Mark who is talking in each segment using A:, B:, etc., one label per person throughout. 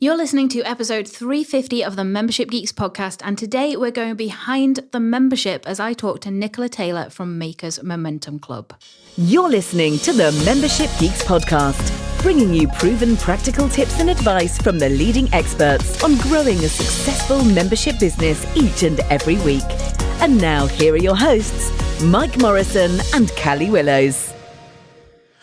A: You're listening to episode 350 of the Membership Geeks podcast, and today we're going behind the membership as I talk to Nicola Taylor from Makers Momentum Club.
B: You're listening to the Membership Geeks podcast, bringing you proven practical tips and advice from the leading experts on growing a successful membership business each and every week. And now here are your hosts, Mike Morrison and Callie Willows.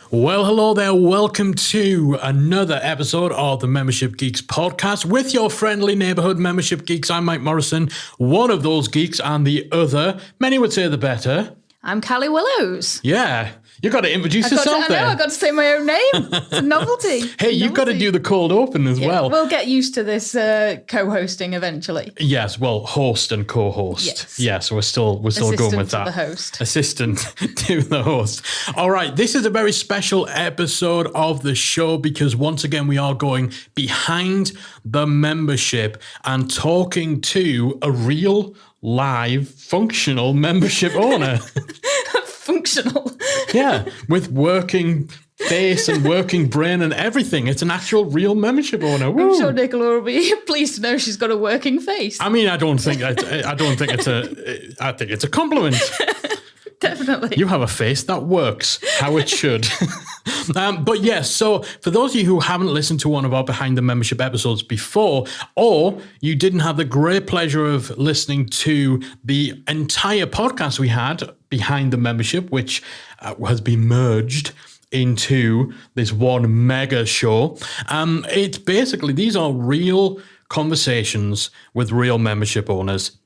C: Well, hello there. Welcome to another episode of the Membership Geeks podcast with your friendly neighborhood membership geeks. I'm Mike Morrison, one of those geeks, and the other, many would say the better.
A: I'm Callie Willows.
C: Yeah. You've got to introduce yourself there.
A: I know, I've got to say my own name. It's a novelty.
C: Hey, you've got to do the cold open as well.
A: We'll get used to this co-hosting eventually.
C: Yes, well, host and co-host. Yes, we're still going with that.
A: Assistant to the host.
C: Assistant to the host. All right, this is a very special episode of the show because once again we are going behind the membership and talking to a real, live, functional membership owner.
A: Functional.
C: Yeah, with working face and working brain and everything. It's an actual real membership owner. Woo.
A: I'm sure Nicola will be pleased to know she's got a working face.
C: I mean, I think it's a compliment.
A: Definitely.
C: You have a face that works how it should. But yes, so for those of you who haven't listened to one of our Behind the Membership episodes before, or you didn't have the great pleasure of listening to the entire podcast we had Behind the Membership, which has been merged into this one mega show, it's basically, these are real conversations with real membership owners.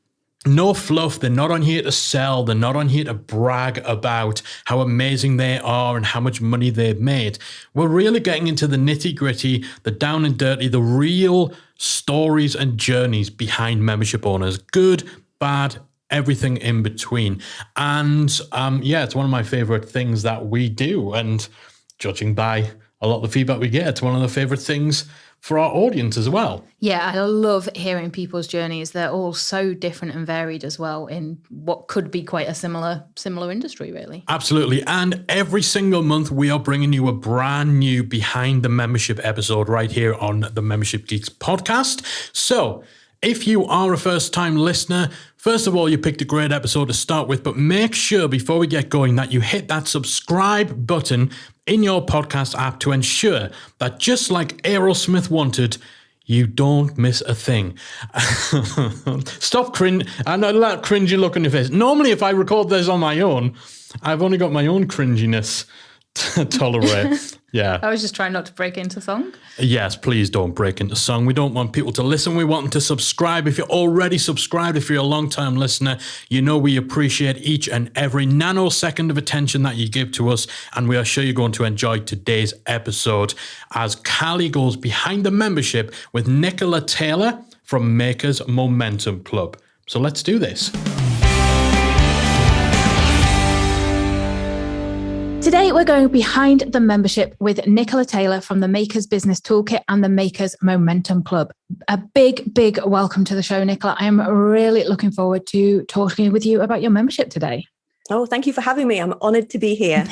C: No fluff. They're not on here to sell. They're not on here to brag about how amazing they are and how much money they've made. We're really getting into the nitty gritty, the down and dirty, the real stories and journeys behind membership owners. Good, bad, everything in between. And it's one of my favorite things that we do. And judging by a lot of the feedback we get, it's one of the favorite things for our audience as well.
A: Yeah, I love hearing people's journeys. They're all so different and varied as well in what could be quite a similar industry, really. Absolutely.
C: And every single month, we are bringing you a brand new Behind the Membership episode right here on the Membership Geeks podcast. So if you are a first-time listener, first of all, you picked a great episode to start with, but make sure before we get going that you hit that subscribe button in your podcast app to ensure that just like Aerosmith wanted, you don't miss a thing. Stop cringe. I know that cringy look on your face. Normally, if I record this on my own, I've only got my own cringiness to tolerate. Yeah.
A: I was just trying not to break into song.
C: Yes, please don't break into song. We don't want people to listen. We want them to subscribe. If you're already subscribed, if you're a long-time listener, you know we appreciate each and every nanosecond of attention that you give to us. And we are sure you're going to enjoy today's episode as Callie goes behind the membership with Nicola Taylor from Makers Momentum Club. So let's do this.
A: Today, we're going behind the membership with Nicola Taylor from the Makers Business Toolkit and the Makers Momentum Club. A big, big welcome to the show, Nicola. I am really looking forward to talking with you about your membership today.
D: Oh, thank you for having me. I'm honoured to be here.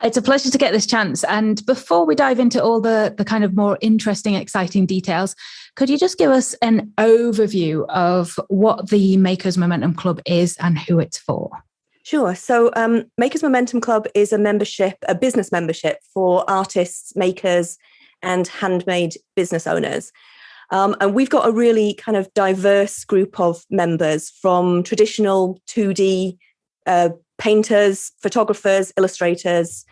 A: It's a pleasure to get this chance. And before we dive into all the kind of more interesting, exciting details, could you just give us an overview of what the Makers Momentum Club is and who it's for?
D: Sure. So Makers Momentum Club is a business membership for artists, makers, and handmade business owners. And we've got a really kind of diverse group of members from traditional 2D painters, photographers, illustrators.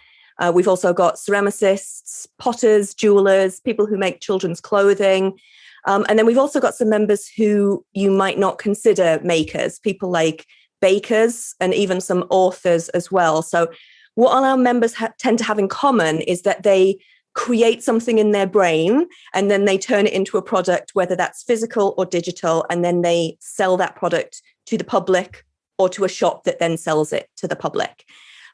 D: We've also got ceramicists, potters, jewelers, people who make children's clothing. And then we've also got some members who you might not consider makers, people like bakers and even some authors as well. So what all our members tend to have in common is that they create something in their brain and then they turn it into a product, whether that's physical or digital, and then they sell that product to the public or to a shop that then sells it to the public.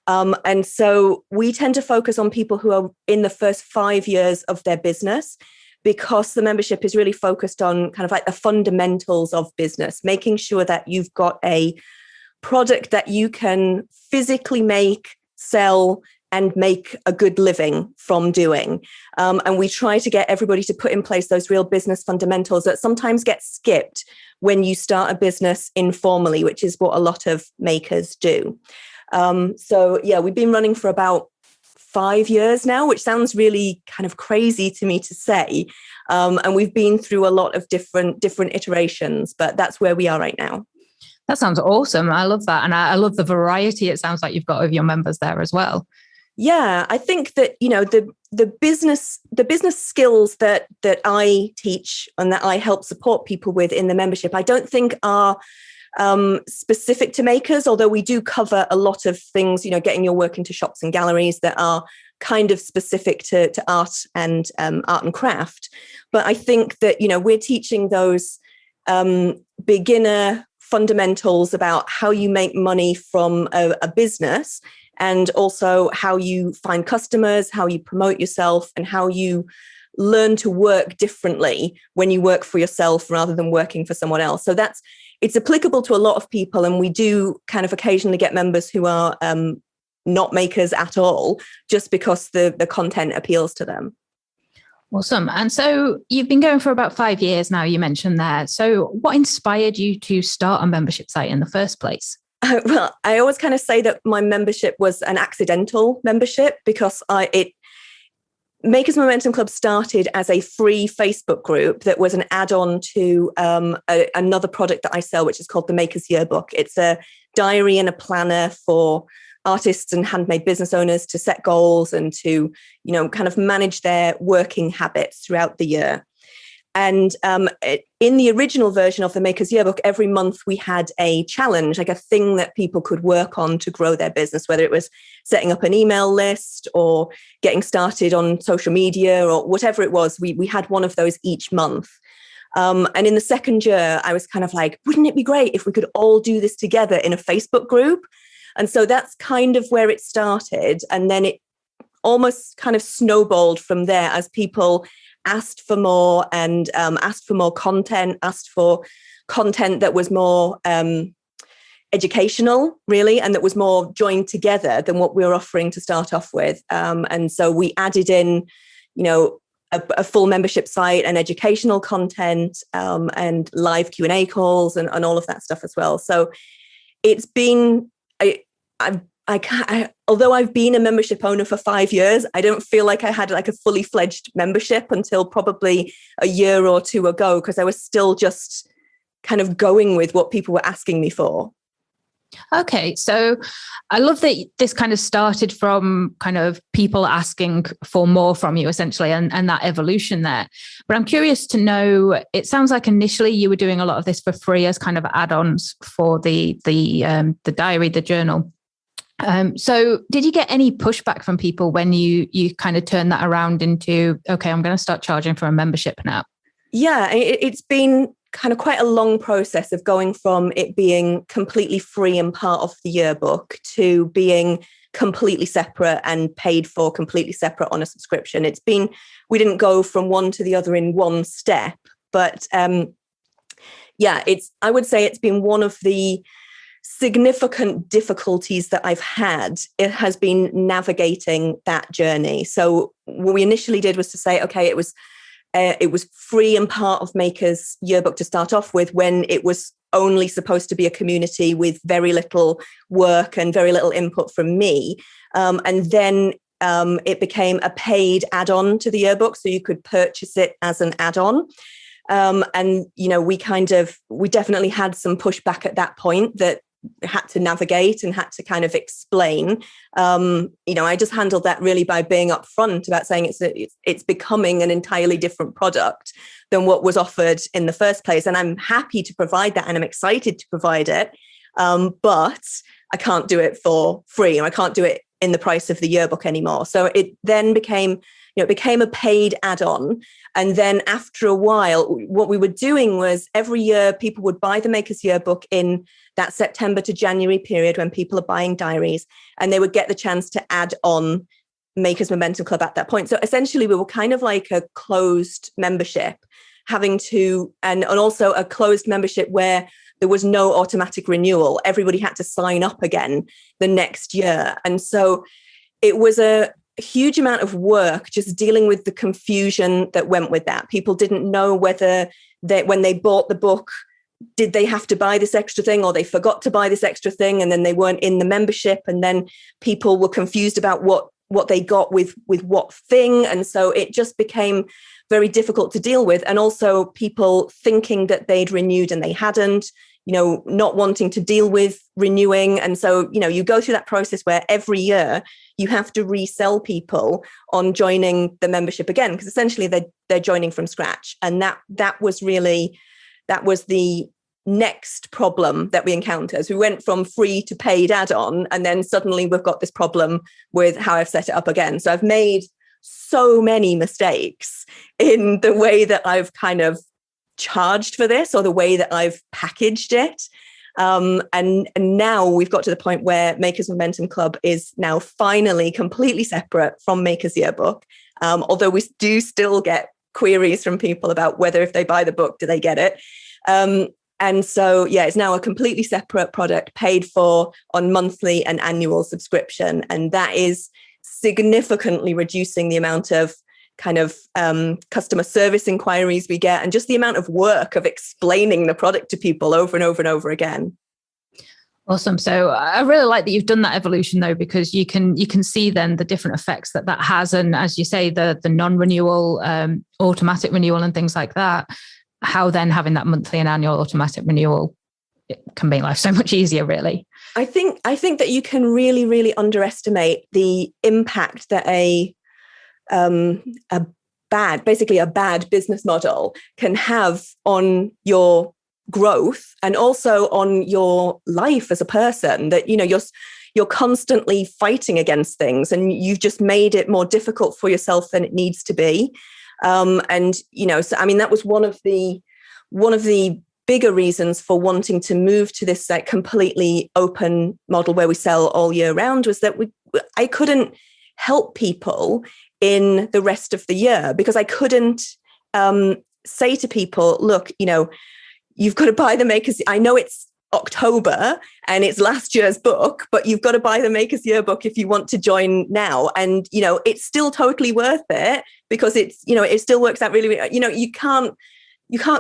D: And so we tend to focus on people who are in the first 5 years of their business, because the membership is really focused on kind of like the fundamentals of business, making sure that you've got a product that you can physically make, sell, and make a good living from doing. And we try to get everybody to put in place those real business fundamentals that sometimes get skipped when you start a business informally, which is what a lot of makers do. So yeah, we've been running for about 5 years now, which sounds really kind of crazy to me to say. And we've been through a lot of different iterations, but that's where we are right now.
A: That sounds awesome. I love that. And I love the variety it sounds like you've got of your members there as well.
D: Yeah, I think that, the business skills that I teach and that I help support people with in the membership, I don't think are specific to makers, although we do cover a lot of things, getting your work into shops and galleries that are kind of specific to art and craft. But I think that, we're teaching those beginner fundamentals about how you make money from a business, and also how you find customers, how you promote yourself, and how you learn to work differently when you work for yourself rather than working for someone else. So it's applicable to a lot of people. And we do kind of occasionally get members who are not makers at all, just because the content appeals to them.
A: Awesome. And so you've been going for about 5 years now, you mentioned there. So what inspired you to start a membership site in the first place?
D: Well, I always kind of say that my membership was an accidental membership, because Makers Momentum Club started as a free Facebook group that was an add-on to another product that I sell, which is called the Makers Yearbook. It's a diary and a planner for artists and handmade business owners to set goals and to, kind of manage their working habits throughout the year. And in the original version of the Makers Yearbook, every month we had a challenge, like a thing that people could work on to grow their business, whether it was setting up an email list or getting started on social media or whatever it was. We had one of those each month. And in the second year, I was kind of like, wouldn't it be great if we could all do this together in a Facebook group? And so that's kind of where it started. And then it almost kind of snowballed from there as people asked for more and asked for more content, asked for content that was more educational, really, and that was more joined together than what we were offering to start off with. And so we added in, a full membership site and educational content and live Q&A calls and all of that stuff as well. So it's been, although I've been a membership owner for 5 years, I don't feel like I had like a fully fledged membership until probably a year or two ago, because I was still just kind of going with what people were asking me for.
A: Okay, so I love that this kind of started from kind of people asking for more from you, essentially, and that evolution there. But I'm curious to know, it sounds like initially you were doing a lot of this for free as kind of add-ons for the diary, the journal. So did you get any pushback from people when you kind of turned that around into, okay, I'm going to start charging for a membership now?
D: Yeah, it's been kind of quite a long process of going from it being completely free and part of the yearbook to being completely separate and paid for completely separate on a subscription. We didn't go from one to the other in one step, but I would say it's been one of the significant difficulties that I've had. It has been navigating that journey. So what we initially did was to say, okay, it was free and part of Makers Yearbook to start off with, when it was only supposed to be a community with very little work and very little input from me. And then it became a paid add-on to the yearbook, so you could purchase it as an add-on. And, we definitely had some pushback at that point that had to navigate and had to kind of explain. I just handled that really by being upfront about saying it's becoming an entirely different product than what was offered in the first place. And I'm happy to provide that, and I'm excited to provide it. But I can't do it for free, and I can't do it in the price of the yearbook anymore. So it then became a paid add-on. And then after a while, what we were doing was every year people would buy the Makers Yearbook in that September to January period when people are buying diaries, and they would get the chance to add on Makers Momentum Club at that point. So essentially we were kind of like a closed membership, and also a closed membership where there was no automatic renewal. Everybody had to sign up again the next year. And so it was a huge amount of work just dealing with the confusion that went with that. People didn't know whether when they bought the book, did they have to buy this extra thing, or they forgot to buy this extra thing and then they weren't in the membership, and then people were confused about what they got with what thing. And so it just became very difficult to deal with. And also people thinking that they'd renewed and they hadn't, not wanting to deal with renewing. And so, you go through that process where every year you have to resell people on joining the membership again, because essentially they're joining from scratch. And that was the next problem that we encountered. So we went from free to paid add-on, and then suddenly we've got this problem with how I've set it up again. So I've made so many mistakes in the way that I've kind of charged for this, or the way that I've packaged it. And now we've got to the point where Makers Momentum Club is now finally completely separate from Makers Yearbook. Although we do still get queries from people about whether if they buy the book, do they get it? And so, it's now a completely separate product, paid for on monthly and annual subscription. And that is significantly reducing the amount of kind of customer service inquiries we get, and just the amount of work of explaining the product to people over and over and over again.
A: Awesome. So I really like that you've done that evolution, though, because you can see then the different effects that has. And as you say, the non-renewal, automatic renewal and things like that, how then having that monthly and annual automatic renewal, it can make life so much easier, really.
D: I think that you can really, really underestimate the impact that a bad business model can have on your growth, and also on your life as a person. That you're constantly fighting against things, and you've just made it more difficult for yourself than it needs to be. So I mean, that was one of the bigger reasons for wanting to move to this completely open model where we sell all year round, was that I couldn't help people in the rest of the year, because I couldn't say to people, look, you've got to buy the Makers. I know it's October and it's last year's book, but you've got to buy the Makers Yearbook if you want to join now. And, it's still totally worth it, because it's, it still works out really, you can't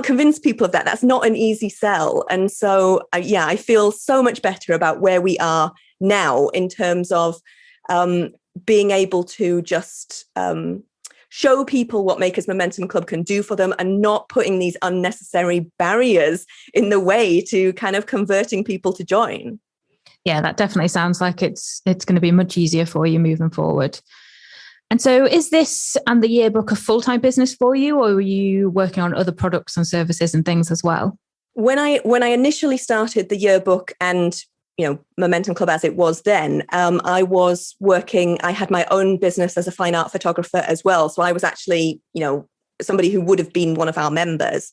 D: convince people of that. That's not an easy sell. And so, I feel so much better about where we are now in terms of being able to just show people what Makers Momentum Club can do for them, and not putting these unnecessary barriers in the way to kind of converting people to join.
A: Yeah, that definitely sounds like it's going to be much easier for you moving forward. And so is this and the yearbook a full-time business for you, or were you working on other products and services and things as well?
D: When I initially started the yearbook and Momentum Club as it was then, I was working, I had my own business as a fine art photographer as well. So I was actually, somebody who would have been one of our members.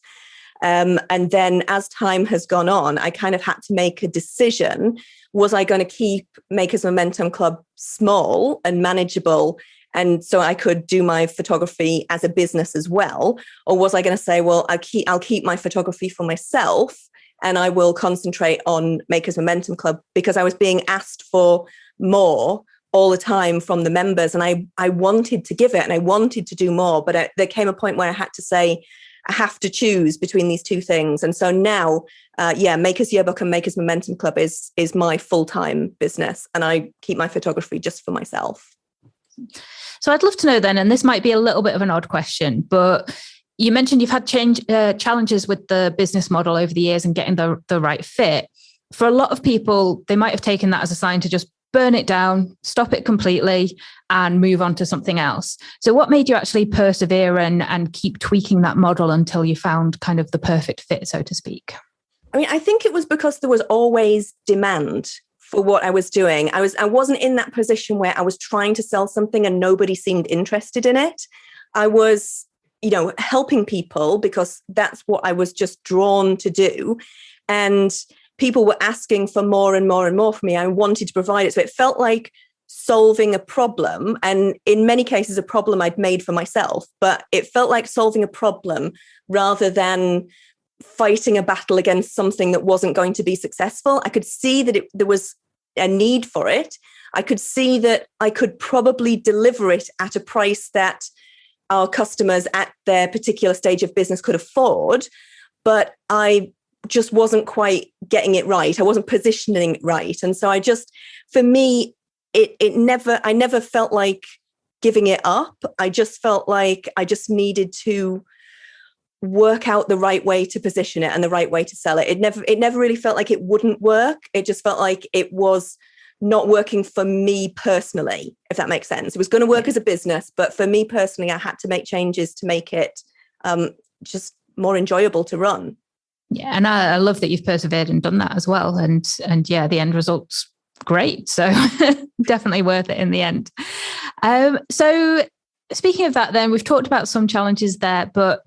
D: And then as time has gone on, I kind of had to make a decision. Was I going to keep Makers Momentum Club small and manageable, and so I could do my photography as a business as well? Or was I going to say, well, I'll keep my photography for myself, and I will concentrate on Makers Momentum Club, because I was being asked for more all the time from the members, and I wanted to give it and I wanted to do more. But there came a point where I had to say, I have to choose between these two things. And so now, Makers Yearbook and Makers Momentum Club is my full-time business, and I keep my photography just for myself.
A: So I'd love to know then, and this might be a little bit of an odd question, but you mentioned you've had challenges with the business model over the years and getting the right fit. For a lot of people, they might have taken that as a sign to just burn it down, stop it completely, and move on to something else. So what made you actually persevere and keep tweaking that model until you found kind of the perfect fit, so to speak?
D: I mean, I think it was because there was always demand for what I was doing. I wasn't in that position where I was trying to sell something and nobody seemed interested in it. I was helping people because that's what I was just drawn to do. And people were asking for more and more and more from me. I wanted to provide it. So it felt like solving a problem, and in many cases, a problem I'd made for myself, but it felt like solving a problem rather than fighting a battle against something that wasn't going to be successful. I could see that there was a need for it, I could see that I could probably deliver it at a price that our customers at their particular stage of business could afford, but I just wasn't quite getting it right. I wasn't positioning it right. And so for me, I never felt like giving it up. I just felt like I just needed to work out the right way to position it and the right way to sell it. It never really felt like it wouldn't work. It just felt like it was not working for me personally, if that makes sense. It was going to work as a business, but for me personally, I had to make changes to make it just more enjoyable to run.
A: Yeah, and I love that you've persevered and done that as well. And yeah, the end result's great. So definitely worth it in the end. So speaking of that, then we've talked about some challenges there, but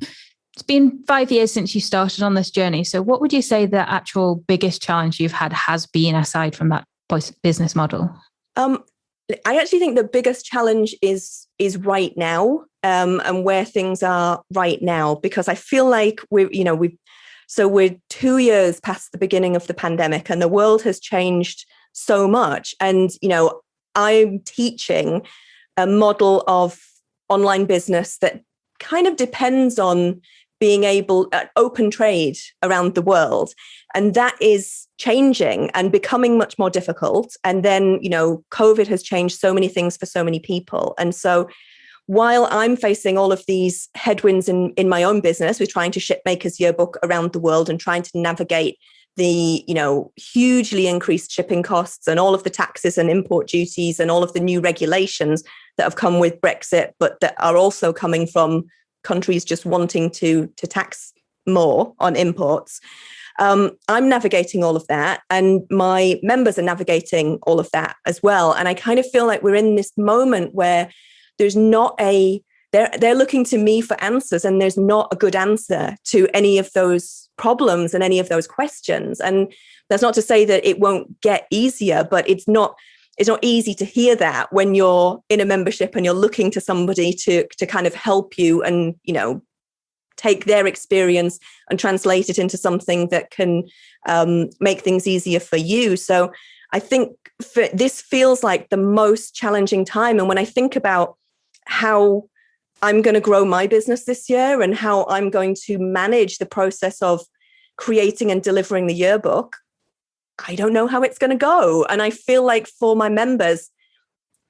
A: it's been 5 years since you started on this journey. So what would you say the actual biggest challenge you've had has been aside from that business model? I
D: actually think the biggest challenge is right now, and where things are right now, because I feel like we're 2 years past the beginning of the pandemic and the world has changed so much. And, I'm teaching a model of online business that kind of depends on being able open trade around the world. And that is changing and becoming much more difficult. And then, COVID has changed so many things for so many people. And so while I'm facing all of these headwinds in my own business with trying to ship Maker's Yearbook around the world and trying to navigate the, hugely increased shipping costs and all of the taxes and import duties and all of the new regulations that have come with Brexit, but that are also coming from countries just wanting to tax more on imports. I'm navigating all of that, and my members are navigating all of that as well. And I kind of feel like we're in this moment where there's not they're looking to me for answers, and there's not a good answer to any of those problems and any of those questions. And that's not to say that it won't get easier, but it's not easy to hear that when you're in a membership and you're looking to somebody to kind of help you and, take their experience and translate it into something that can make things easier for you. So I think this feels like the most challenging time. And when I think about how I'm going to grow my business this year and how I'm going to manage the process of creating and delivering the yearbook, I don't know how it's going to go. And I feel like for my members,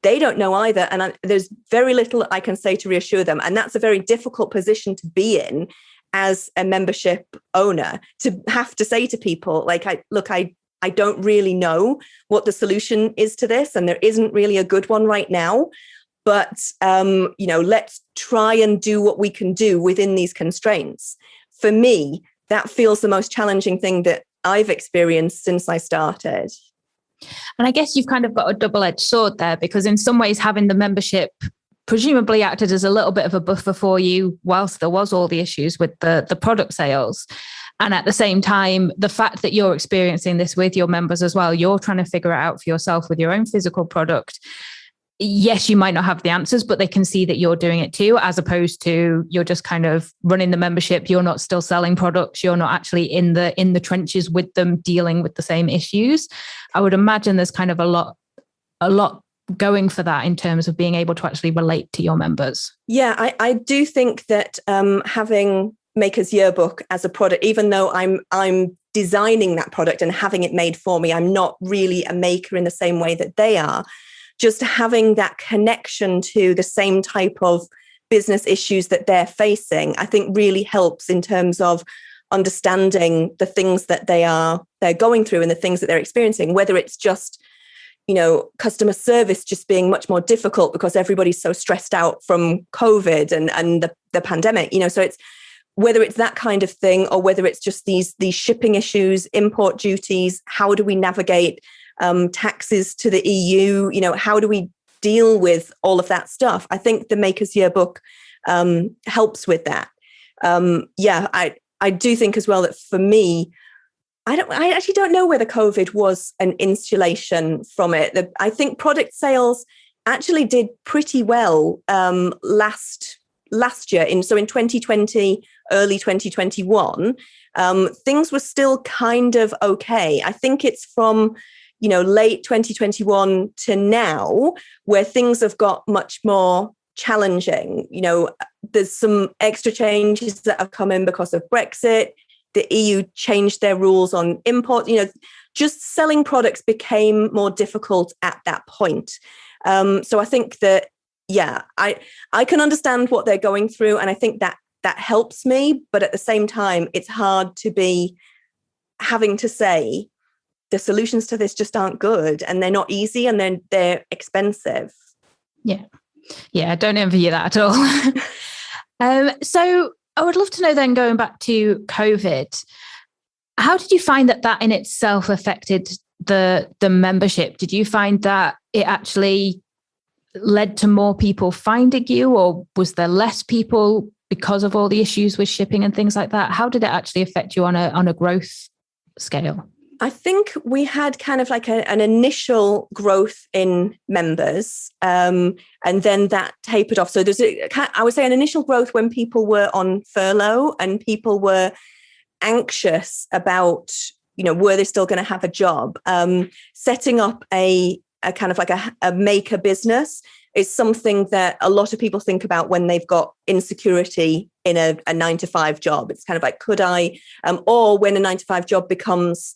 D: they don't know either. And there's very little I can say to reassure them. And that's a very difficult position to be in as a membership owner, to have to say to people, like, I don't really know what the solution is to this. And there isn't really a good one right now. But, let's try and do what we can do within these constraints. For me, that feels the most challenging thing that I've experienced since I started.
A: And I guess you've kind of got a double-edged sword there, because in some ways having the membership presumably acted as a little bit of a buffer for you whilst there was all the issues with the product sales. And at the same time, the fact that you're experiencing this with your members as well, you're trying to figure it out for yourself with your own physical product. Yes, you might not have the answers, but they can see that you're doing it too, as opposed to you're just kind of running the membership. You're not still selling products. You're not actually in the trenches with them, dealing with the same issues. I would imagine there's kind of a lot going for that in terms of being able to actually relate to your members.
D: Yeah, I do think that having Maker's Yearbook as a product, even though I'm designing that product and having it made for me, I'm not really a maker in the same way that they are. Just having that connection to the same type of business issues that they're facing, I think really helps in terms of understanding the things that they're going through and the things that they're experiencing, whether it's just, customer service just being much more difficult because everybody's so stressed out from COVID and the pandemic, so it's whether it's that kind of thing or whether it's just these shipping issues, import duties, how do we navigate taxes to the EU, how do we deal with all of that stuff? I think the Maker's Yearbook helps with that. I do think as well that for me, I actually don't know whether COVID was an insulation from it. I think product sales actually did pretty well last year. In 2020, early 2021, things were still kind of okay. I think it's from late 2021 to now, where things have got much more challenging. There's some extra changes that have come in because of Brexit. The EU changed their rules on import. Just selling products became more difficult at that point. So I think that, I can understand what they're going through, and I think that helps me. But at the same time, it's hard to be having to say the solutions to this just aren't good, and they're not easy, and then they're expensive.
A: Yeah, I don't envy you that at all. So I would love to know then, going back to COVID, how did you find that in itself affected the membership? Did you find that it actually led to more people finding you, or was there less people because of all the issues with shipping and things like that? How did it actually affect you on a growth scale?
D: I think we had kind of like an initial growth in members, and then that tapered off. So I would say an initial growth when people were on furlough and people were anxious about, were they still going to have a job? Setting up a kind of like a maker business is something that a lot of people think about when they've got insecurity in a 9-to-5 job. It's kind of like, could I, or when a 9-to-5 job becomes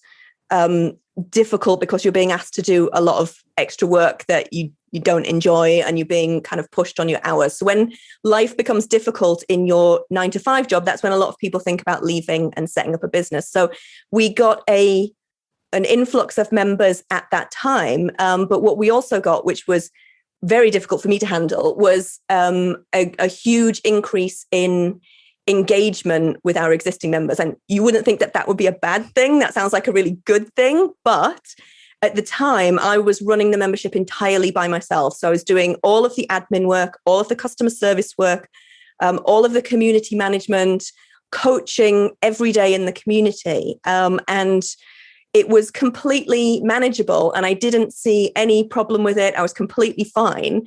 D: difficult because you're being asked to do a lot of extra work that you don't enjoy, and you're being kind of pushed on your hours. So when life becomes difficult in your 9-to-5 job, that's when a lot of people think about leaving and setting up a business. So we got an influx of members at that time. But what we also got, which was very difficult for me to handle, was a huge increase in engagement with our existing members. And you wouldn't think that would be a bad thing. That sounds like a really good thing. But at the time, I was running the membership entirely by myself. So I was doing all of the admin work, all of the customer service work, all of the community management, coaching every day in the community. And it was completely manageable, and I didn't see any problem with it. I was completely fine.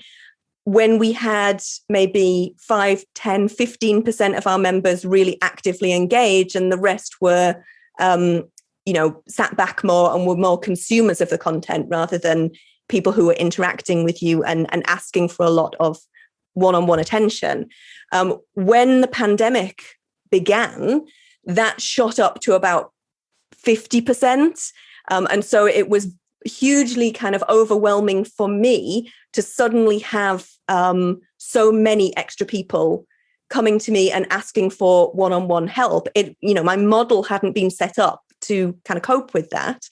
D: When we had maybe 5, 10, 15% of our members really actively engaged, and the rest were, sat back more and were more consumers of the content rather than people who were interacting with you and asking for a lot of one-on-one attention. When the pandemic began, that shot up to about 50%. And so it was hugely kind of overwhelming for me to suddenly have so many extra people coming to me and asking for one-on-one help. My model hadn't been set up to kind of cope with that.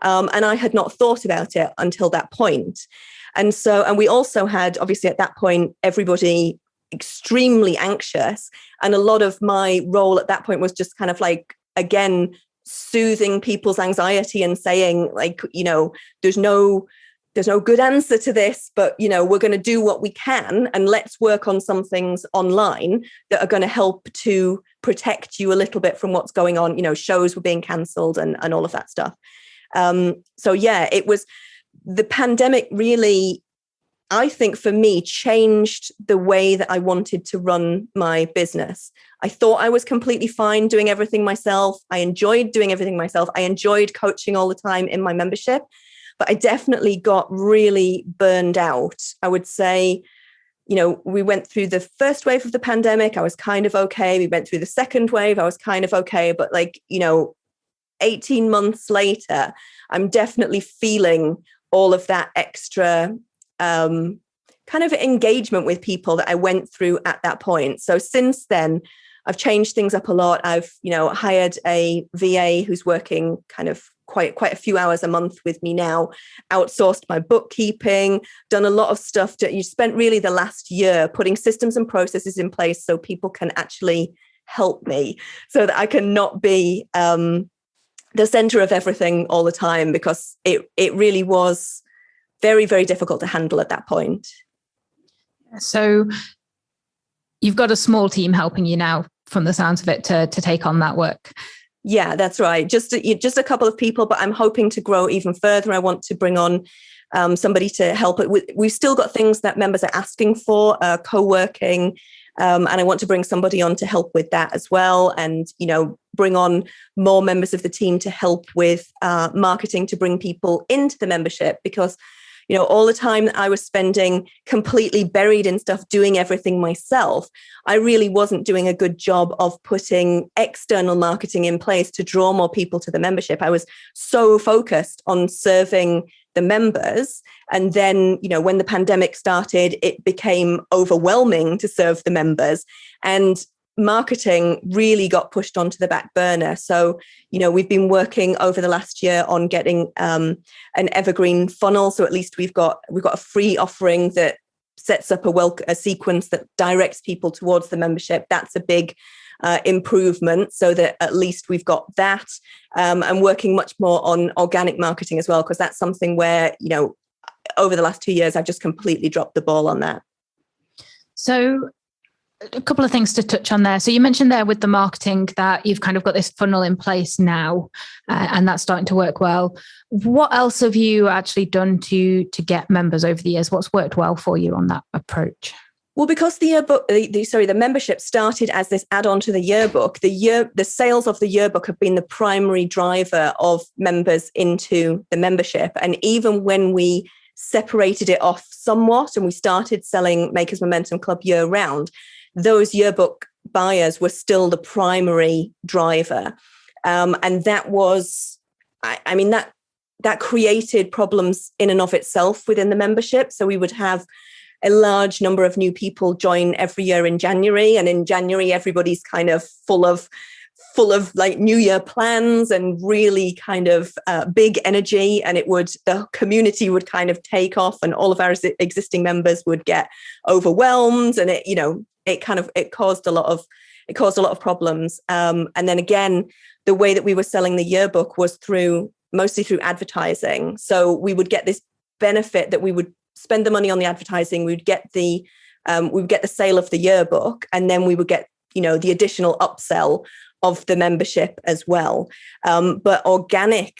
D: And I had not thought about it until that point. And we also had, obviously at that point, everybody extremely anxious. And a lot of my role at that point was just kind of like, again, soothing people's anxiety and saying, like, there's no good answer to this, but we're going to do what we can, and let's work on some things online that are going to help to protect you a little bit from what's going on. Shows were being cancelled and all of that stuff. It was the pandemic really, I think for me, changed the way that I wanted to run my business. I thought I was completely fine doing everything myself. I enjoyed doing everything myself. I enjoyed coaching all the time in my membership, but I definitely got really burned out. I would say, we went through the first wave of the pandemic. I was kind of okay. We went through the second wave. I was kind of okay. But 18 months later, I'm definitely feeling all of that extra kind of engagement with people that I went through at that point. So since then, I've changed things up a lot. I've, hired a VA who's working kind of quite a few hours a month with me now, outsourced my bookkeeping, done a lot of stuff. You spent really the last year putting systems and processes in place so people can actually help me, so that I can not be the center of everything all the time, because it really was very, very difficult to handle at that point.
A: So you've got a small team helping you now, from the sounds of it, to take on that work.
D: Yeah, that's right. Just a couple of people, but I'm hoping to grow even further. I want to bring on somebody to help it. We've still got things that members are asking for, co-working, And I want to bring somebody on to help with that as well. And, bring on more members of the team to help with marketing, to bring people into the membership, because all the time that I was spending completely buried in stuff, doing everything myself, I really wasn't doing a good job of putting external marketing in place to draw more people to the membership. I was so focused on serving the members. And then, when the pandemic started, it became overwhelming to serve the members. And marketing really got pushed onto the back burner. So, we've been working over the last year on getting an evergreen funnel. So at least we've got a free offering that sets up a sequence that directs people towards the membership. That's a big improvement, so that at least we've got that. And working much more on organic marketing as well, because that's something where, over the last 2 years, I've just completely dropped the ball on that.
A: So a couple of things to touch on there. So you mentioned there with the marketing that you've kind of got this funnel in place now, and that's starting to work well. What else have you actually done to get members over the years? What's worked well for you on that approach?
D: Well, because the yearbook, the membership started as this add-on to the yearbook, the sales of the yearbook have been the primary driver of members into the membership. And even when we separated it off somewhat and we started selling Makers Momentum Club year round, those yearbook buyers were still the primary driver. And that was, that created problems in and of itself within the membership. So we would have a large number of new people join every year in January. And in January, everybody's kind of full of like New Year plans and really kind of big energy. And the community would kind of take off, and all of our existing members would get overwhelmed. And it caused a lot of problems. And then again, the way that we were selling the yearbook was mostly through advertising. So we would get this benefit that we would spend the money on the advertising. We would get the sale of the yearbook, and then we would get, the additional upsell of the membership as well. But organic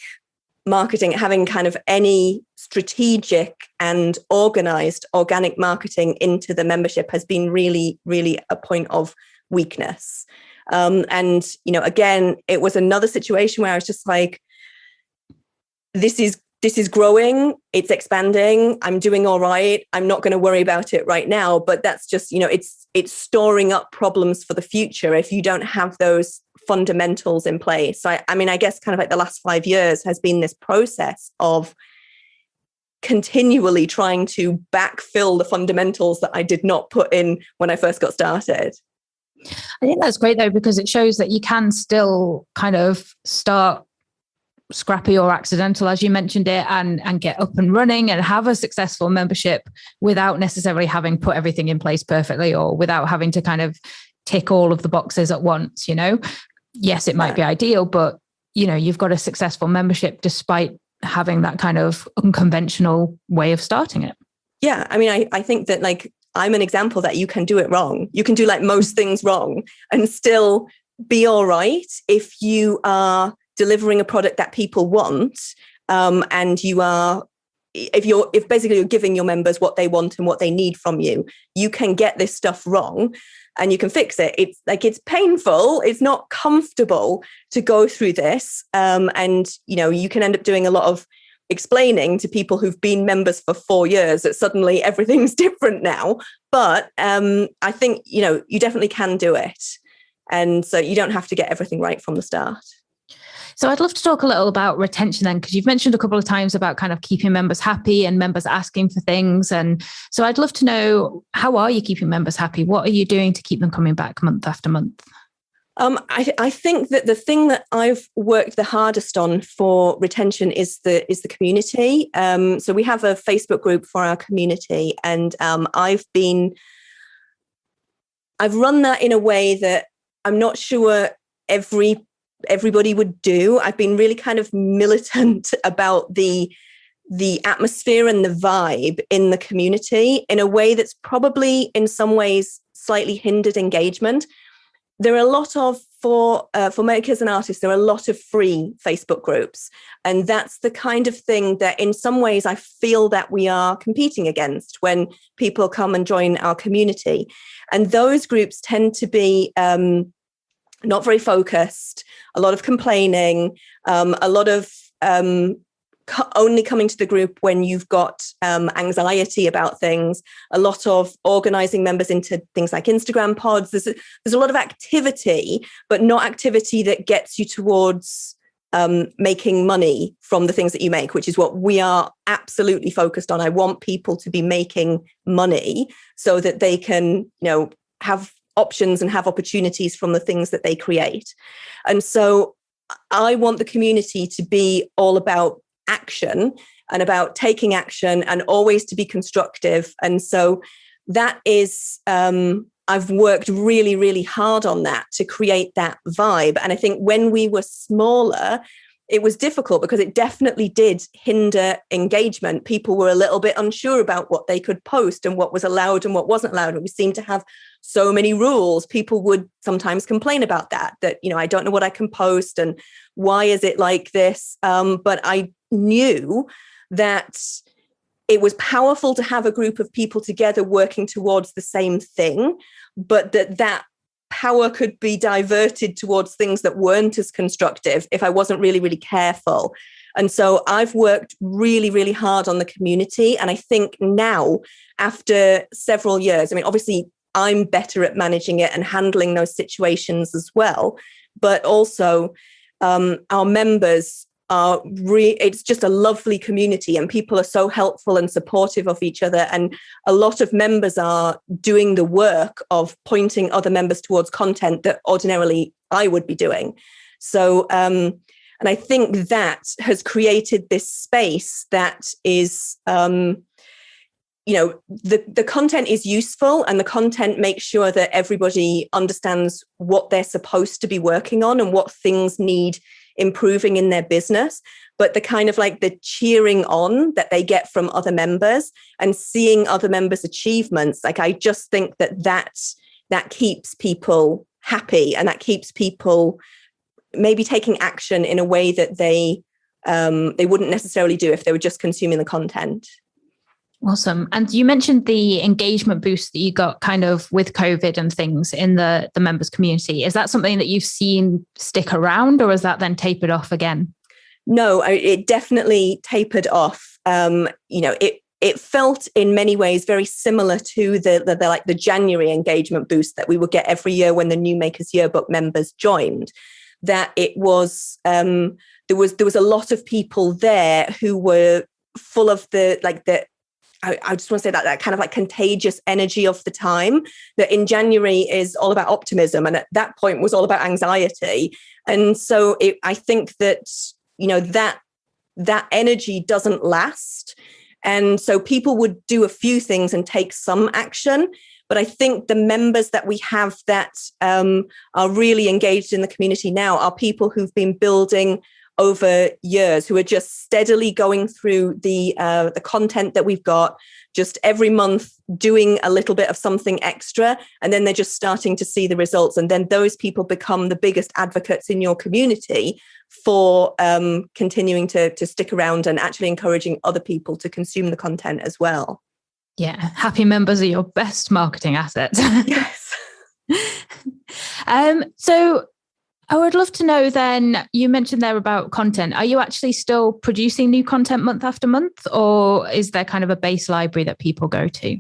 D: marketing, having kind of any strategic and organized organic marketing into the membership, has been really, really a point of weakness. And, again, it was another situation where I was just like, this is growing, it's expanding, I'm doing all right, I'm not going to worry about it right now. But that's just, it's storing up problems for the future if you don't have those fundamentals in place. So I guess kind of like the last 5 years has been this process of continually trying to backfill the fundamentals that I did not put in when I first got started.
A: I think that's great though, because it shows that you can still kind of start scrappy or accidental, as you mentioned it, and get up and running and have a successful membership without necessarily having put everything in place perfectly, or without having to kind of tick all of the boxes at once. Yes, it might be ideal, but you've got a successful membership despite having that kind of unconventional way of starting it.
D: Yeah, I think that like I'm an example that you can do it wrong. You can do like most things wrong and still be all right if you are delivering a product that people want, and if basically you're giving your members what they want and what they need from you. You can get this stuff wrong and you can fix it. It's painful, it's not comfortable to go through this, and you can end up doing a lot of explaining to people who've been members for 4 years that suddenly everything's different now. But I think you definitely can do it, and so you don't have to get everything right from the start.
A: So I'd love to talk a little about retention then, because you've mentioned a couple of times about kind of keeping members happy and members asking for things. And so I'd love to know, how are you keeping members happy? What are you doing to keep them coming back month after month?
D: I think that the thing that I've worked the hardest on for retention is the community. So we have a Facebook group for our community, and I've run that in a way that I'm not sure everybody would do. I've been really kind of militant about the atmosphere and the vibe in the community in a way that's probably in some ways slightly hindered engagement. There are a lot of for makers and artists, there are a lot of free Facebook groups. And that's the kind of thing that in some ways I feel that we are competing against when people come and join our community. And those groups tend to be not very focused, a lot of complaining, a lot of only coming to the group when you've got anxiety about things, a lot of organizing members into things like Instagram pods. There's a lot of activity, but not activity that gets you towards making money from the things that you make, which is what we are absolutely focused on. I want people to be making money so that they can, have options and have opportunities from the things that they create. And so I want the community to be all about action and about taking action and always to be constructive. And so that is, I've worked really, really hard on that to create that vibe. And I think when we were smaller, it was difficult because it definitely did hinder engagement. People were a little bit unsure about what they could post and what was allowed and what wasn't allowed. And we seemed to have so many rules. People would sometimes complain about that, I don't know what I can post and why is it like this? But I knew that it was powerful to have a group of people together working towards the same thing, but that power could be diverted towards things that weren't as constructive if I wasn't really, really careful. And so I've worked really, really hard on the community. And I think now, after several years, obviously I'm better at managing it and handling those situations as well, but also our members are it's just a lovely community and people are so helpful and supportive of each other. And a lot of members are doing the work of pointing other members towards content that ordinarily I would be doing. So, and I think that has created this space that is, the content is useful and the content makes sure that everybody understands what they're supposed to be working on and what things need improving in their business, but the kind of like the cheering on that they get from other members and seeing other members' achievements, like I just think that keeps people happy and that keeps people maybe taking action in a way that they wouldn't necessarily do if they were just consuming the content.
A: Awesome. And you mentioned the engagement boost that you got kind of with COVID and things in the members community. Is that something that you've seen stick around or has that then tapered off again?
D: No, it definitely tapered off. It felt in many ways very similar to the January engagement boost that we would get every year when the New Makers Yearbook members joined. That it was there was a lot of people there who were full of I just want to say that kind of like contagious energy of the time that in January is all about optimism. And at that point was all about anxiety. And so I think that, that energy doesn't last. And so people would do a few things and take some action. But I think the members that we have that are really engaged in the community now are people who've been building over years, who are just steadily going through the content that we've got, just every month doing a little bit of something extra, and then they're just starting to see the results. And then those people become the biggest advocates in your community for continuing to stick around and actually encouraging other people to consume the content as well.
A: Yeah, happy members are your best marketing asset.
D: Yes.
A: So I would love to know then, you mentioned there about content. Are you actually still producing new content month after month, or is there kind of a base library that people go to?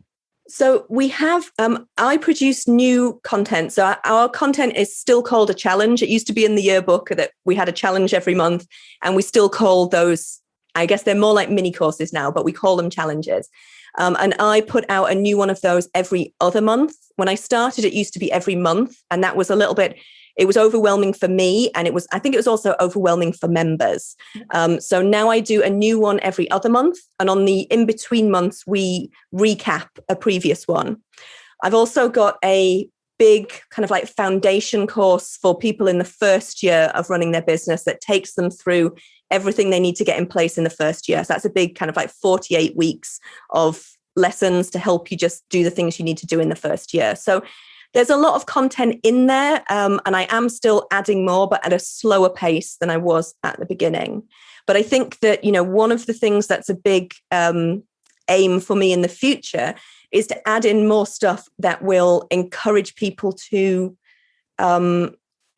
D: So we have, I produce new content. So our content is still called a challenge. It used to be in the yearbook that we had a challenge every month, and we still call those, I guess they're more like mini courses now, but we call them challenges. And I put out a new one of those every other month. When I started, it used to be every month, and that was a little bit, it was overwhelming for me. And I think it was also overwhelming for members. So now I do a new one every other month. And on the in-between months, we recap a previous one. I've also got a big kind of like foundation course for people in the first year of running their business that takes them through everything they need to get in place in the first year. So that's a big kind of like 48 weeks of lessons to help you just do the things you need to do in the first year. So there's a lot of content in there, and I am still adding more, but at a slower pace than I was at the beginning. But I think that, one of the things that's a big aim for me in the future is to add in more stuff that will encourage people to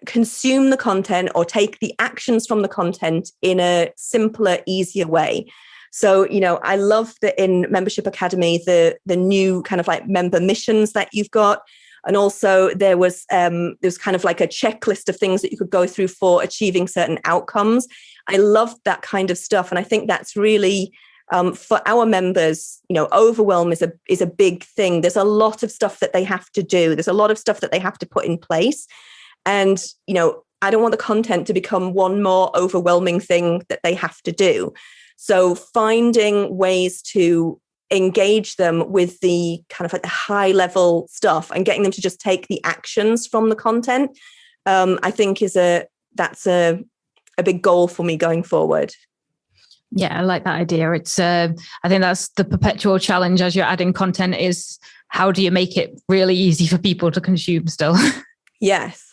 D: consume the content or take the actions from the content in a simpler, easier way. So, I love that in Membership Academy, the new kind of like member missions that you've got. And also there's kind of like a checklist of things that you could go through for achieving certain outcomes. I love that kind of stuff. And I think that's really, for our members, overwhelm is a big thing. There's a lot of stuff that they have to do. There's a lot of stuff that they have to put in place. And, I don't want the content to become one more overwhelming thing that they have to do. So finding ways to engage them with the kind of like the high level stuff and getting them to just take the actions from the content, I think that's a big goal for me going forward.
A: Yeah, I like that idea. It's I think that's the perpetual challenge as you're adding content is how do you make it really easy for people to consume still?
D: Yes.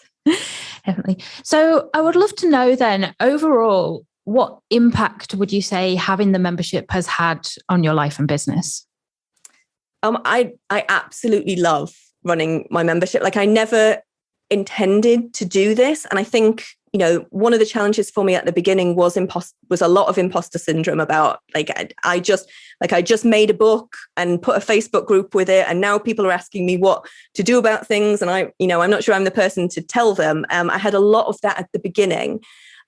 A: Definitely. So I would love to know then, overall, what impact would you say having the membership has had on your life and business?
D: I absolutely love running my membership. Like I never intended to do this. And I think, one of the challenges for me at the beginning was a lot of imposter syndrome about I just made a book and put a Facebook group with it. And now people are asking me what to do about things. And I'm not sure I'm the person to tell them. I had a lot of that at the beginning.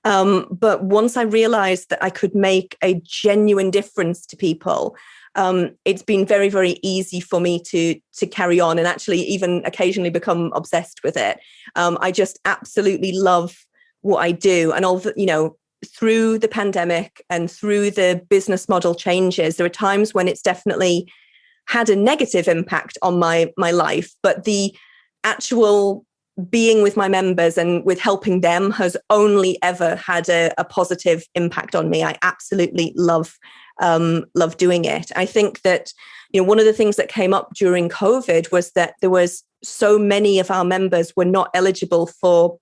D: But once I realized that I could make a genuine difference to people, it's been very, very easy for me to carry on and actually even occasionally become obsessed with it. I just absolutely love what I do. And through the pandemic and through the business model changes, there are times when it's definitely had a negative impact on my life, but the actual being with my members and with helping them has only ever had a positive impact on me. I absolutely love doing it. I think that, one of the things that came up during COVID was that there was so many of our members were not eligible for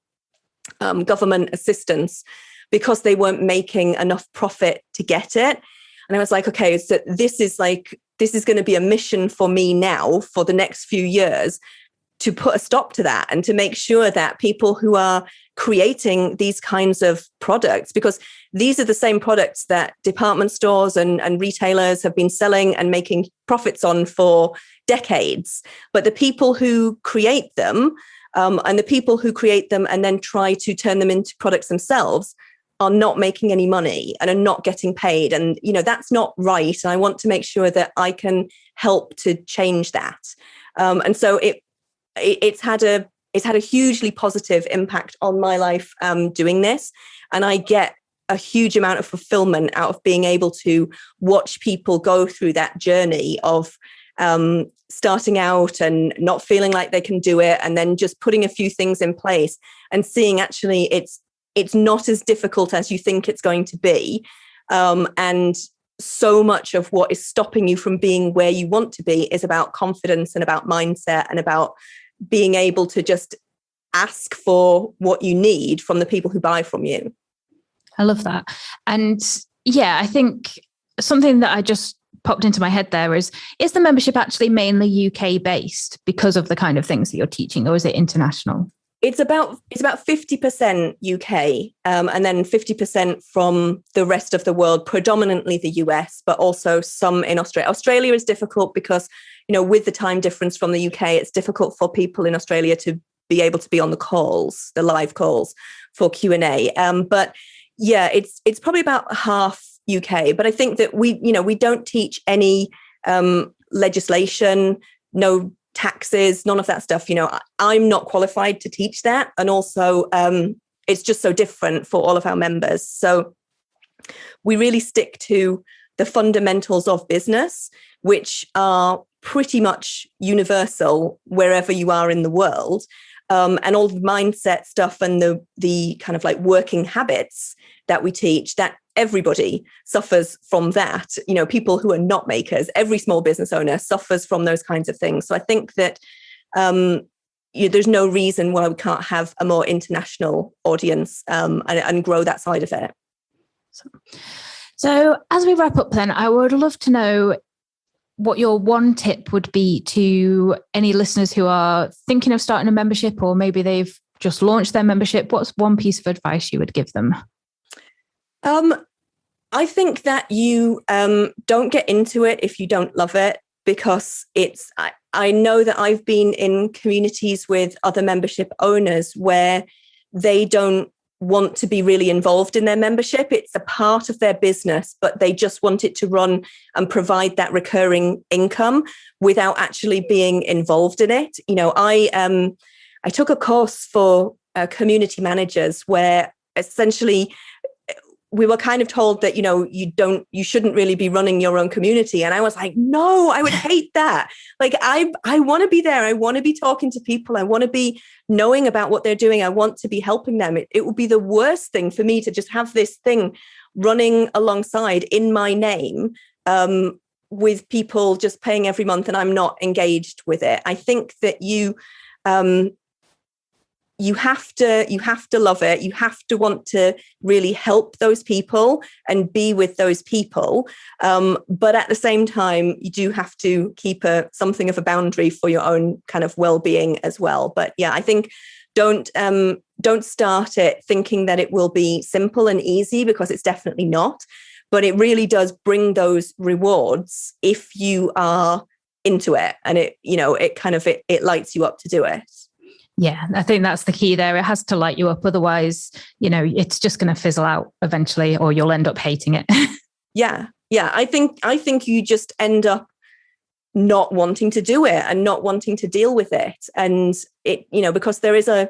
D: government assistance because they weren't making enough profit to get it. And I was like, okay, so this is going to be a mission for me now for the next few years to put a stop to that and to make sure that people who are creating these kinds of products, because these are the same products that department stores and retailers have been selling and making profits on for decades. But the people who create them and the people who create them and then try to turn them into products themselves are not making any money and are not getting paid. And, that's not right. And I want to make sure that I can help to change that. And so it's had a hugely positive impact on my life doing this. And I get a huge amount of fulfillment out of being able to watch people go through that journey of starting out and not feeling like they can do it, and then just putting a few things in place and seeing actually it's not as difficult as you think it's going to be. And so much of what is stopping you from being where you want to be is about confidence and about mindset and about being able to just ask for what you need from the people who buy from you.
A: I love that. And yeah, I think something that I just popped into my head there is the membership actually mainly UK based because of the kind of things that you're teaching, or is it international?
D: It's about 50% UK and then 50% from the rest of the world, predominantly the US, but also some in Australia. Australia is difficult because, with the time difference from the UK, it's difficult for people in Australia to be able to be on the live calls for Q&A. But yeah, it's probably about half UK. But I think that we don't teach any legislation, no taxes, none of that stuff. I'm not qualified to teach that. And also it's just so different for all of our members. So we really stick to the fundamentals of business, which are pretty much universal wherever you are in the world. And all the mindset stuff and the kind of like working habits that we teach, that everybody suffers from that. People who are not makers, every small business owner suffers from those kinds of things. So I think that there's no reason why we can't have a more international audience and grow that side of it.
A: So as we wrap up then, I would love to know what your one tip would be to any listeners who are thinking of starting a membership, or maybe they've just launched their membership. What's one piece of advice you would give them?
D: I think that you don't get into it if you don't love it, because I know that I've been in communities with other membership owners where they don't want to be really involved in their membership. It's a part of their business, but they just want it to run and provide that recurring income without actually being involved in it. I took a course for community managers where essentially we were kind of told that, you shouldn't really be running your own community. And I was like, no, I would hate that. Like, I want to be there. I want to be talking to people. I want to be knowing about what they're doing. I want to be helping them. It would be the worst thing for me to just have this thing running alongside in my name, with people just paying every month and I'm not engaged with it. I think that you have to love it. You have to want to really help those people and be with those people. But at the same time, you do have to keep something of a boundary for your own kind of well-being as well. But yeah, I think don't start it thinking that it will be simple and easy, because it's definitely not. But it really does bring those rewards if you are into it, and it lights you up to do it.
A: Yeah, I think that's the key there. It has to light you up. Otherwise, it's just going to fizzle out eventually, or you'll end up hating it.
D: Yeah. I think you just end up not wanting to do it and not wanting to deal with it. And it, because there's a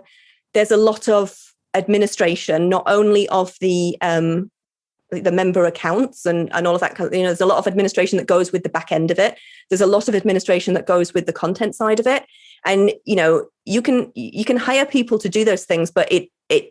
D: lot of administration, not only of the member accounts and all of that kind of, there's a lot of administration that goes with the back end of it. There's a lot of administration that goes with the content side of it. And, you can hire people to do those things, but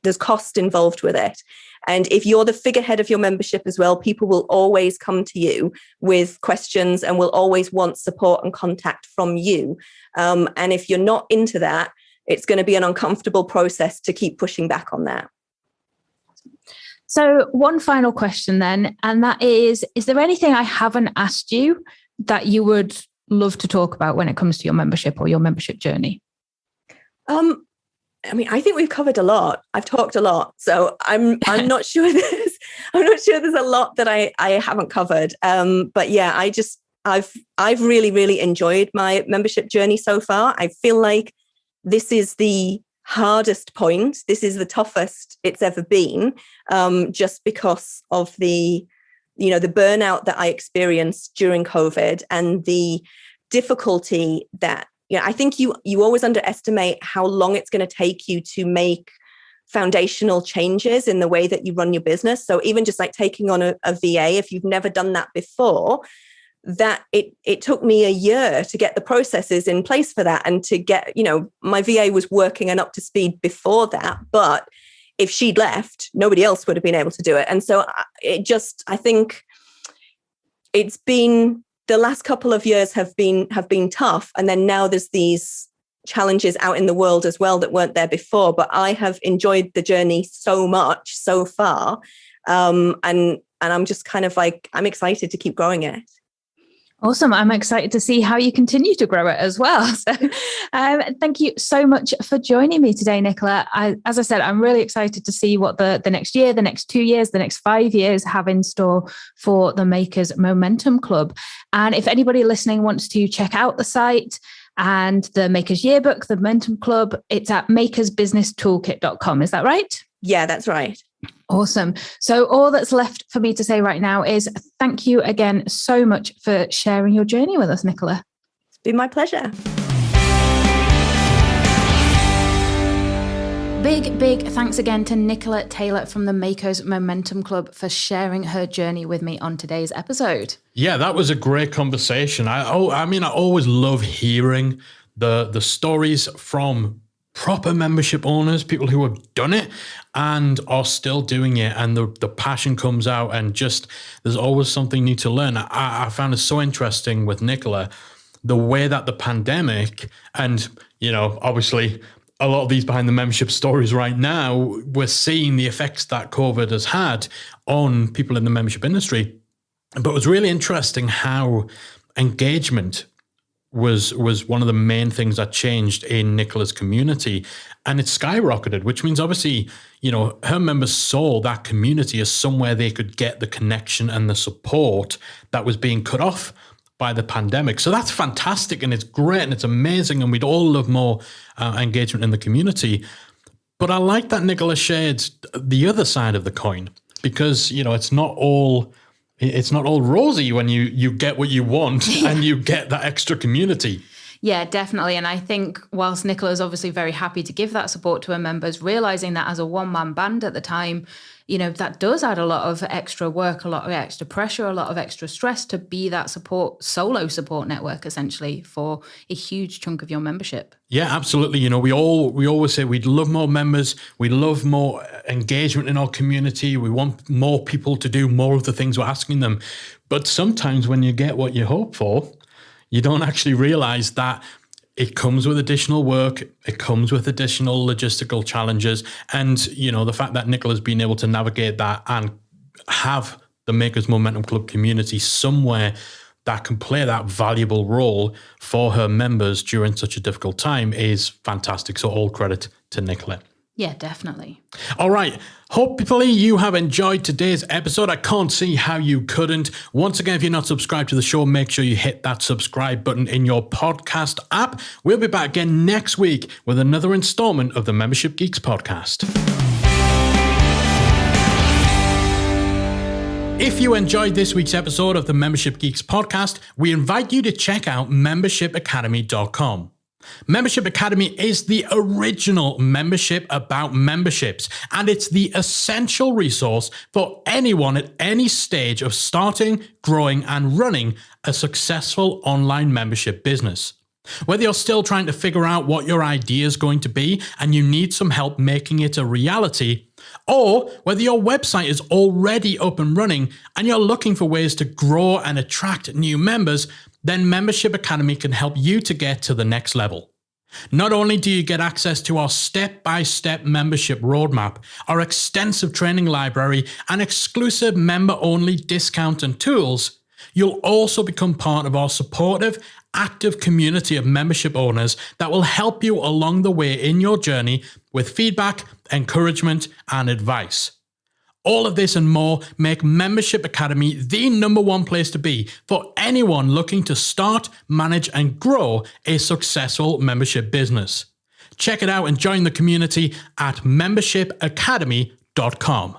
D: there's cost involved with it. And if you're the figurehead of your membership as well, people will always come to you with questions and will always want support and contact from you. And if you're not into that, it's going to be an uncomfortable process to keep pushing back on that.
A: So one final question then, and that is there anything I haven't asked you that you would love to talk about when it comes to your membership or your membership journey?
D: I think we've covered a lot. I've talked a lot, so I'm not sure there's a lot that I haven't covered. But yeah, I've really, really enjoyed my membership journey so far. I feel like this is the hardest point. This is the toughest it's ever been, just because of the burnout that I experienced during COVID and the difficulty that, I think you always underestimate how long it's going to take you to make foundational changes in the way that you run your business. So even just like taking on a VA, if you've never done that before, that it took me a year to get the processes in place for that, and to get, my VA was working and up to speed before that, but if she'd left, nobody else would have been able to do it. And so I think it's been, the last couple of years have been tough. And then now there's these challenges out in the world as well that weren't there before, but I have enjoyed the journey so much so far. And I'm just kind of like, I'm excited to keep growing it.
A: Awesome. I'm excited to see how you continue to grow it as well. So thank you so much for joining me today, Nicola. As I said, I'm really excited to see what the next year, the next 2 years, the next 5 years have in store for the Makers Momentum Club. And if anybody listening wants to check out the site and the Makers Yearbook, the Momentum Club, it's at makersbusinesstoolkit.com. Is that right?
D: Yeah, that's right.
A: Awesome. So all that's left for me to say right now is thank you again so much for sharing your journey with us, Nicola.
D: It's been my pleasure.
A: Big thanks again to Nicola Taylor from the Makers Momentum Club for sharing her journey with me on today's episode.
C: Yeah, that was a great conversation. I always love hearing the stories from proper membership owners, people who have done it and are still doing it, and the passion comes out, and just there's always something new to learn. I found it so interesting with Nicola, the way that the pandemic, and obviously a lot of these behind the membership stories right now, we're seeing the effects that COVID has had on people in the membership industry. But it was really interesting how engagement was one of the main things that changed in Nicola's community, and it skyrocketed, which means obviously, her members saw that community as somewhere they could get the connection and the support that was being cut off by the pandemic. So that's fantastic, and it's great, and it's amazing, and we'd all love more engagement in the community. But I like that Nicola shared the other side of the coin, because it's not all rosy when you get what you want and you get that extra community.
A: Yeah, definitely. And I think whilst Nicola's obviously very happy to give that support to her members, realizing that as a one-man band at the time, that does add a lot of extra work, a lot of extra pressure, a lot of extra stress to be that solo support network, essentially, for a huge chunk of your membership.
C: Yeah, absolutely. We always say we'd love more members. We love more engagement in our community. We want more people to do more of the things we're asking them. But sometimes when you get what you hope for, you don't actually realize that it comes with additional work. It comes with additional logistical challenges. And, the fact that Nicola's been able to navigate that and have the Makers Momentum Club community somewhere that can play that valuable role for her members during such a difficult time is fantastic. So all credit to Nicola.
A: Yeah, definitely.
C: All right. Hopefully you have enjoyed today's episode. I can't see how you couldn't. Once again, if you're not subscribed to the show, make sure you hit that subscribe button in your podcast app. We'll be back again next week with another installment of the Membership Geeks podcast. If you enjoyed this week's episode of the Membership Geeks podcast, we invite you to check out membershipacademy.com. Membership Academy is the original membership about memberships, and it's the essential resource for anyone at any stage of starting, growing, and running a successful online membership business. Whether you're still trying to figure out what your idea is going to be and you need some help making it a reality, or whether your website is already up and running and you're looking for ways to grow and attract new members, then Membership Academy can help you to get to the next level. Not only do you get access to our step-by-step membership roadmap, our extensive training library, and exclusive member-only discount and tools, you'll also become part of our supportive, active community of membership owners that will help you along the way in your journey with feedback, encouragement, and advice. All of this and more make Membership Academy the #1 place to be for anyone looking to start, manage, and grow a successful membership business. Check it out and join the community at membershipacademy.com.